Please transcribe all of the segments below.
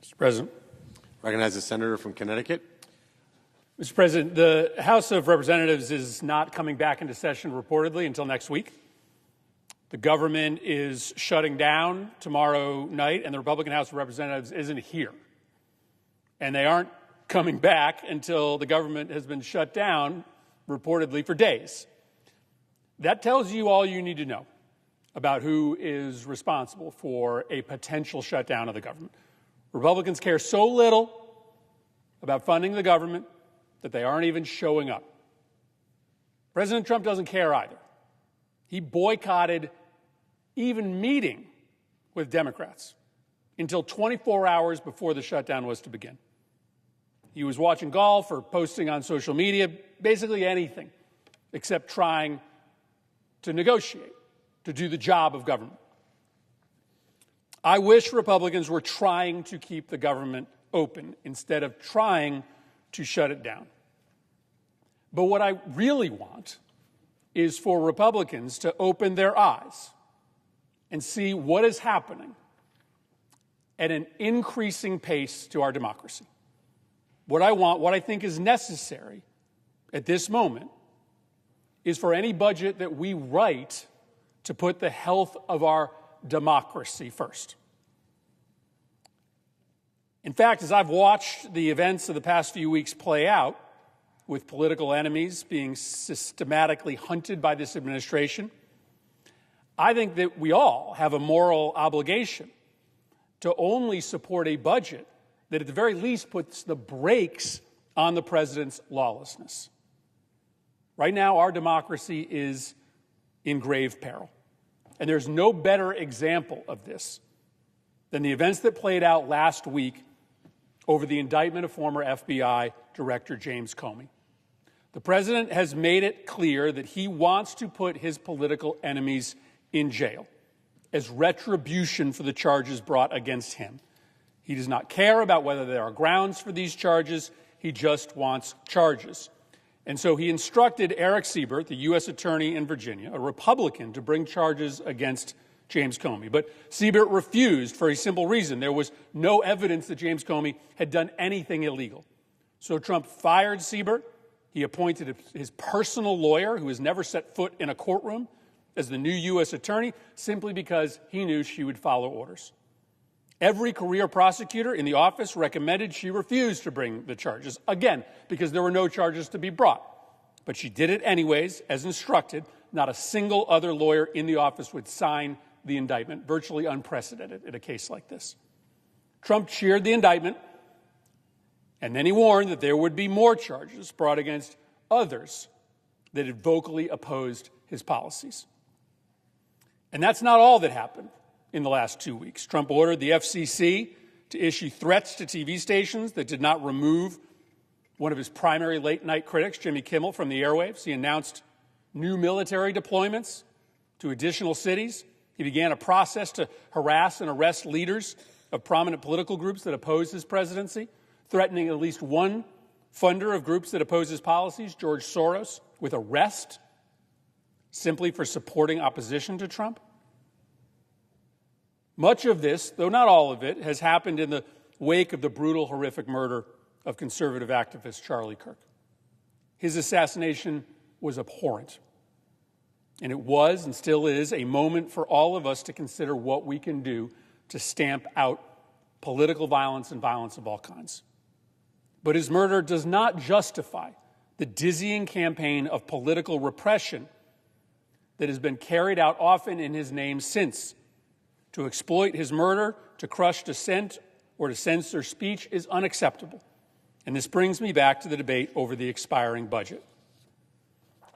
Mr. President. Recognize the senator from Connecticut. Mr. President, the House of Representatives is not coming back into session reportedly until next week. The government is shutting down tomorrow night, and the Republican House of Representatives isn't here. And they aren't coming back until the government has been shut down, reportedly, for days. That tells you all you need to know about who is responsible for a potential shutdown of the government. Republicans care so little about funding the government that they aren't even showing up. President Trump doesn't care either. He boycotted even meeting with Democrats until 24 hours before the shutdown was to begin. He was watching golf or posting on social media, basically anything except trying to negotiate, to do the job of government. I wish Republicans were trying to keep the government open instead of trying to shut it down. But what I really want is for Republicans to open their eyes and see what is happening at an increasing pace to our democracy. What I want, what I think is necessary at this moment, is for any budget that we write to put the health of our democracy first. In fact, as I've watched the events of the past few weeks play out, with political enemies being systematically hunted by this administration, I think that we all have a moral obligation to only support a budget that at the very least puts the brakes on the president's lawlessness. Right now, our democracy is in grave peril. And there's no better example of this than the events that played out last week over the indictment of former FBI Director James Comey. The president has made it clear that he wants to put his political enemies in jail as retribution for the charges brought against him. He does not care about whether there are grounds for these charges. He just wants charges. And so he instructed Eric Siebert, the U.S. attorney in Virginia, a Republican, to bring charges against James Comey. But Siebert refused for a simple reason. There was no evidence that James Comey had done anything illegal. So Trump fired Siebert. He appointed his personal lawyer, who has never set foot in a courtroom, as the new U.S. attorney, simply because he knew she would follow orders. Every career prosecutor in the office recommended she refuse to bring the charges, again, because there were no charges to be brought. But she did it anyways, as instructed. Not a single other lawyer in the office would sign the indictment, virtually unprecedented in a case like this. Trump cheered the indictment, and then he warned that there would be more charges brought against others that had vocally opposed his policies. And that's not all that happened in the last 2 weeks. Trump ordered the FCC to issue threats to TV stations that did not remove one of his primary late-night critics, Jimmy Kimmel, from the airwaves. He announced new military deployments to additional cities. He began a process to harass and arrest leaders of prominent political groups that oppose his presidency, threatening at least one funder of groups that oppose his policies, George Soros, with arrest simply for supporting opposition to Trump. Much of this, though not all of it, has happened in the wake of the brutal, horrific murder of conservative activist Charlie Kirk. His assassination was abhorrent. And it was and still is a moment for all of us to consider what we can do to stamp out political violence and violence of all kinds. But his murder does not justify the dizzying campaign of political repression that has been carried out often in his name since. To exploit his murder, to crush dissent, or to censor speech is unacceptable. And this brings me back to the debate over the expiring budget.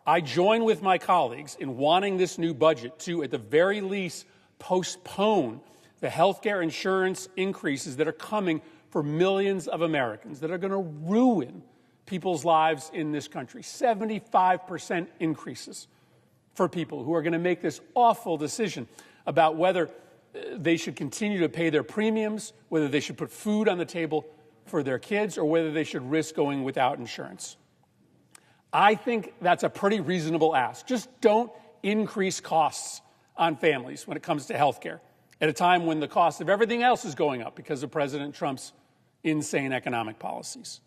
I join with my colleagues in wanting this new budget to, at the very least, postpone the health care insurance increases that are coming for millions of Americans, that are going to ruin people's lives in this country. 75% increases for people who are going to make this awful decision about whether they should continue to pay their premiums, whether they should put food on the table for their kids, or whether they should risk going without insurance. I think that's a pretty reasonable ask. Just don't increase costs on families when it comes to health care. at a time when the cost of everything else is going up because of President Trump's insane economic policies.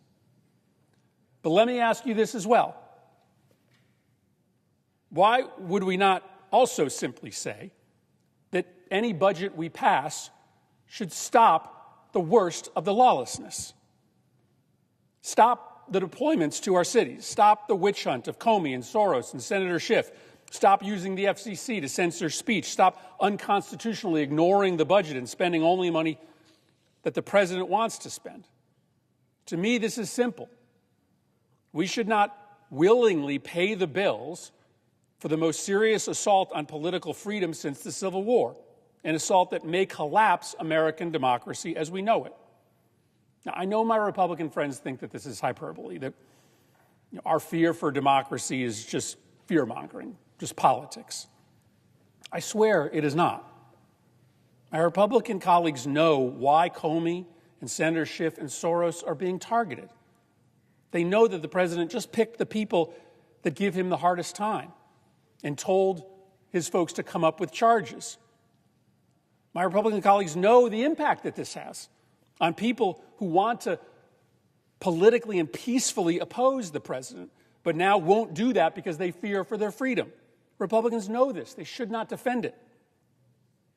But let me ask you this as well. Why would we not also simply say that any budget we pass should stop the worst of the lawlessness? Stop the deployments to our cities. Stop the witch hunt of Comey and Soros and Senator Schiff. Stop using the FCC to censor speech. Stop unconstitutionally ignoring the budget and spending only money that the president wants to spend. To me, this is simple. We should not willingly pay the bills for the most serious assault on political freedom since the Civil War, an assault that may collapse American democracy as we know it. Now, I know my Republican friends think that this is hyperbole, that our fear for democracy is just fear-mongering, just politics. I swear it is not. My Republican colleagues know why Comey and Senator Schiff and Soros are being targeted. They know that the president just picked the people that give him the hardest time and told his folks to come up with charges. My Republican colleagues know the impact that this has on people who want to politically and peacefully oppose the president, but now won't do that because they fear for their freedom. Republicans know this. They should not defend it.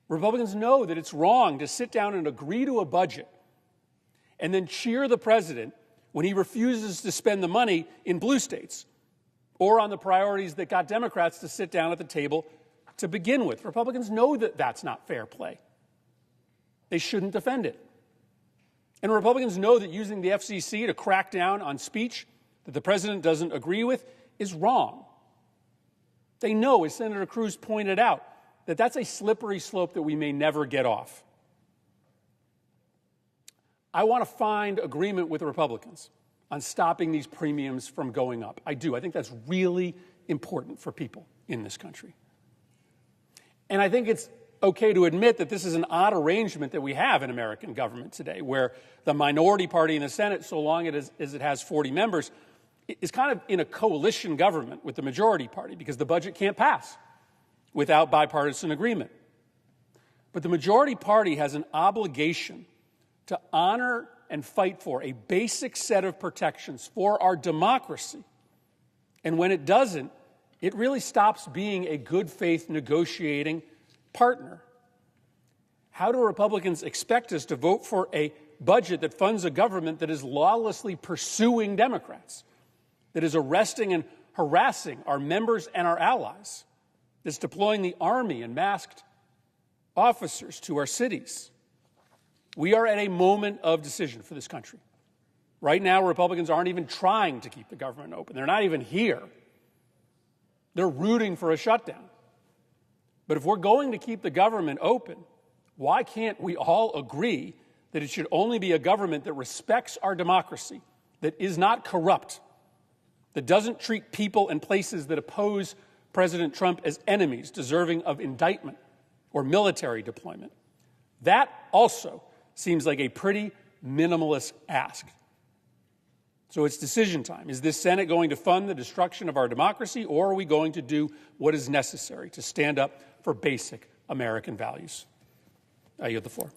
Republicans know that it's wrong to sit down and agree to a budget and then cheer the president when he refuses to spend the money in blue states or on the priorities that got Democrats to sit down at the table to begin with. Republicans know that that's not fair play. They shouldn't defend it. And Republicans know that using the FCC to crack down on speech that the president doesn't agree with is wrong. They know, as Senator Cruz pointed out, that that's a slippery slope that we may never get off. I want to find agreement with the Republicans on stopping these premiums from going up. I do. I think that's really important for people in this country. And I think it's okay to admit that this is an odd arrangement that we have in American government today, where the minority party in the Senate, so long as it has 40 members, is kind of in a coalition government with the majority party because the budget can't pass without bipartisan agreement. But the majority party has an obligation to honor and fight for a basic set of protections for our democracy. And when it doesn't, it really stops being a good faith negotiating partner. How do Republicans expect us to vote for a budget that funds a government that is lawlessly pursuing Democrats, that is arresting and harassing our members and our allies, that's deploying the army and masked officers to our cities? We are at a moment of decision for this country. Right now, Republicans aren't even trying to keep the government open. They're not even here. They're rooting for a shutdown. But if we're going to keep the government open, why can't we all agree that it should only be a government that respects our democracy, that is not corrupt, that doesn't treat people and places that oppose President Trump as enemies deserving of indictment or military deployment? That also seems like a pretty minimalist ask. So it's decision time. Is this Senate going to fund the destruction of our democracy, or are we going to do what is necessary to stand up for basic American values? I yield the floor.